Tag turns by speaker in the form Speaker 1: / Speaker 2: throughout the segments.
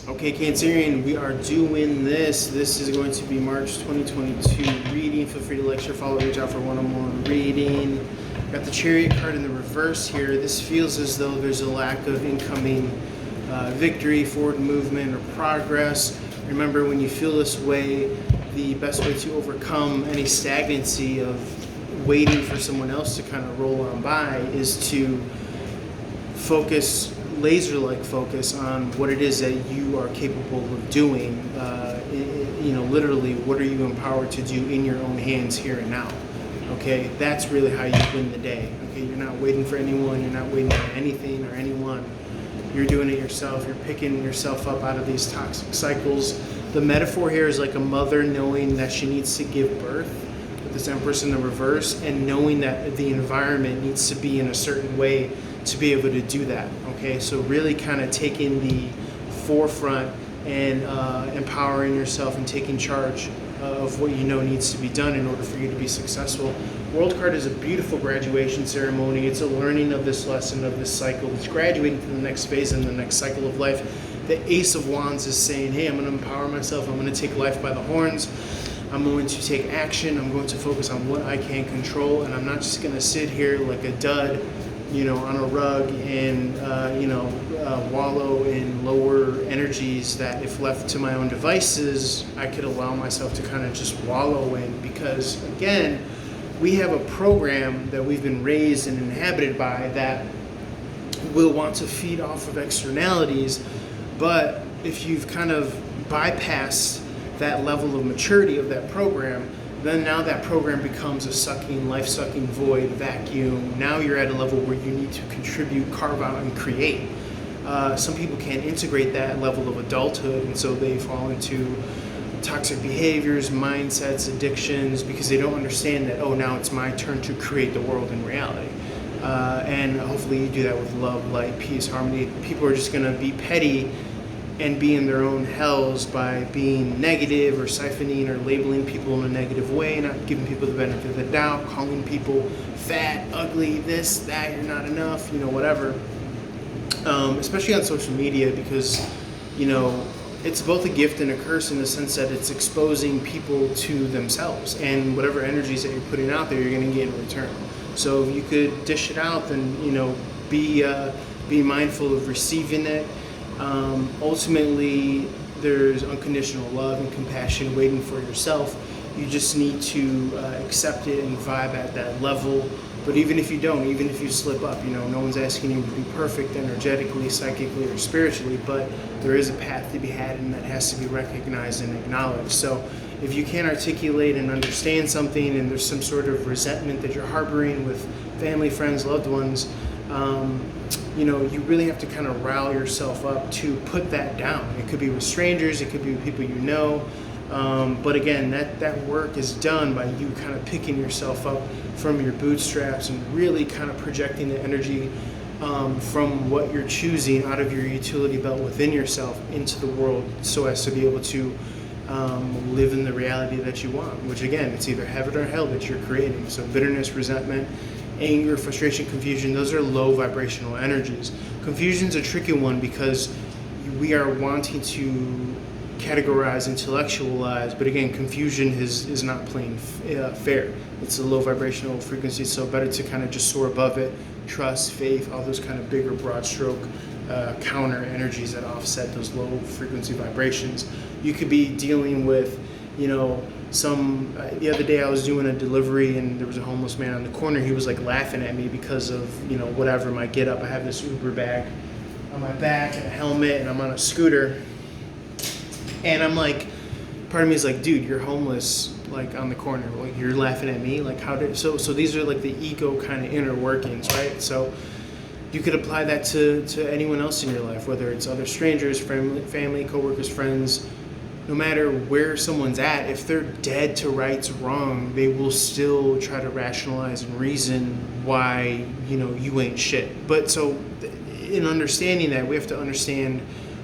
Speaker 1: Okay, Cancerian, we are doing this. This is going to be March 2022 reading. Feel free to lecture, follow, reach out for one-on-one reading. Got the Chariot card in the reverse here. This feels as though there's a lack of incoming victory, forward movement, or progress. Remember, when you feel this way, the best way to overcome any stagnancy of waiting for someone else to kind of roll on by is to focus, laser-like focus on what it is that you are capable of doing. Literally, what are you empowered to do in your own hands here and now? Okay, that's really how you win the day. Okay, you're not waiting for anyone, you're not waiting for anything or anyone. You're doing it yourself. You're picking yourself up out of these toxic cycles. The metaphor here is like a mother knowing that she needs to give birth, with this Empress in the reverse, and knowing that the environment needs to be in a certain way to be able to do that. Okay, so really kind of taking the forefront and empowering yourself and taking charge of what you know needs to be done in order for you to be successful. World card is a beautiful graduation ceremony. It's a learning of this lesson, of this cycle. It's graduating to the next phase and the next cycle of life. The Ace of Wands is saying, hey, I'm going to empower myself. I'm going to take life by the horns. I'm going to take action. I'm going to focus on what I can control. And I'm not just going to sit here like a dud, on a rug and, wallow in lower energies that if left to my own devices, I could allow myself to kind of just wallow in. Because, again, we have a program that we've been raised and inhabited by that will want to feed off of externalities. But if you've kind of bypassed that level of maturity of that program, then now that program becomes a sucking, life-sucking void, vacuum. Now you're at a level where you need to contribute, carve out, and create. Some people can't integrate that level of adulthood, and so they fall into toxic behaviors, mindsets, addictions, because they don't understand that, now it's my turn to create the world in reality. And hopefully you do that with love, light, peace, harmony. People are just going to be petty and be in their own hells by being negative or siphoning or labeling people in a negative way, not giving people the benefit of the doubt, calling people fat, ugly, this, that, you're not enough, whatever. Especially on social media, because, it's both a gift and a curse in the sense that it's exposing people to themselves, and whatever energies that you're putting out there, you're going to get in return. So if you could dish it out, then, be mindful of receiving it. Ultimately, there's unconditional love and compassion waiting for yourself. You just need to accept it and vibe at that level. But even if you don't, even if you slip up, no one's asking you to be perfect energetically, psychically, or spiritually, but there is a path to be had, and that has to be recognized and acknowledged. So if you can't articulate and understand something, and there's some sort of resentment that you're harboring with family, friends, loved ones, you really have to kind of rally yourself up to put that down. It could be with strangers, it could be with people you know. But again, that work is done by you kind of picking yourself up from your bootstraps and really kind of projecting the energy from what you're choosing out of your utility belt within yourself into the world, so as to be able to live in the reality that you want, which again, it's either heaven or hell that you're creating. So bitterness, resentment, anger, frustration, confusion, those are low vibrational energies. Confusion's a tricky one because we are wanting to categorize, intellectualize, but again, confusion is not plain fair. It's a low vibrational frequency, so better to kind of just soar above it, trust, faith, all those kind of bigger, broad stroke counter energies that offset those low frequency vibrations. You could be dealing with, the other day I was doing a delivery and there was a homeless man on the corner. He was like laughing at me because of, whatever, my get up. I have this Uber bag on my back and a helmet, and I'm on a scooter. And I'm like, part of me is like, dude, you're homeless, like on the corner. Like, you're laughing at me. Like, so these are like the ego kind of inner workings, right? So you could apply that to anyone else in your life, whether it's other strangers, family, coworkers, friends. No matter where someone's at, if they're dead to rights wrong, they will still try to rationalize and reason why, you ain't shit. But so in understanding that, we have to understand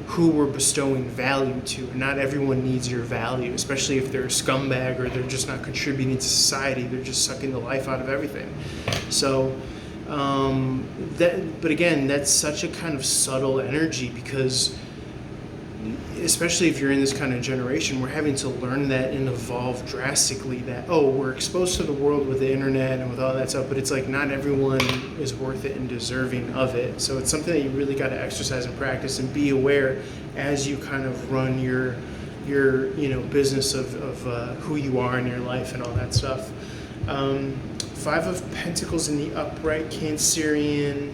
Speaker 1: who we're bestowing value to. And not everyone needs your value, especially if they're a scumbag or they're just not contributing to society. They're just sucking the life out of everything. So but again, that's such a kind of subtle energy, because especially if you're in this kind of generation, we're having to learn that and evolve drastically. That, oh, we're exposed to the world with the internet and with all that stuff, but it's like not everyone is worth it and deserving of it. So it's something that you really got to exercise and practice and be aware as you kind of run your business of who you are in your life and all that stuff. Five of Pentacles in the upright, Cancerian.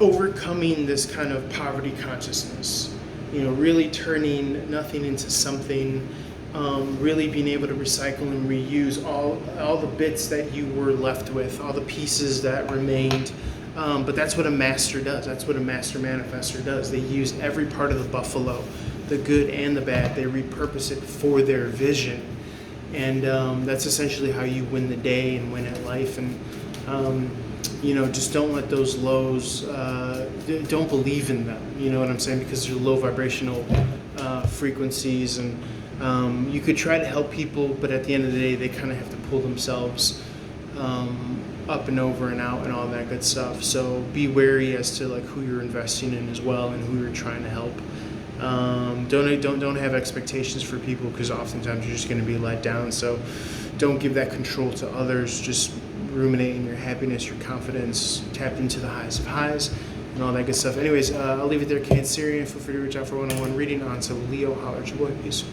Speaker 1: Overcoming this kind of poverty consciousness, really turning nothing into something, really being able to recycle and reuse all the bits that you were left with, all the pieces that remained. But that's what a master does. That's what a master manifestor does. They use every part of the buffalo, the good and the bad. They repurpose it for their vision. And that's essentially how you win the day and win at life. And just don't let those lows, don't believe in them, you know what I'm saying? Because they're low vibrational frequencies, and you could try to help people, but at the end of the day, they kind of have to pull themselves up and over and out and all that good stuff. So be wary as to like who you're investing in as well and who you're trying to help. Don't have expectations for people, because oftentimes you're just going to be let down. So don't give that control to others. Just ruminate in your happiness, your confidence, tap into the highs of highs, and all that good stuff. Anyways, I'll leave it there, Cancerian. Feel free to reach out for one-on-one reading. On to Leo. Holler at your boy. Peace.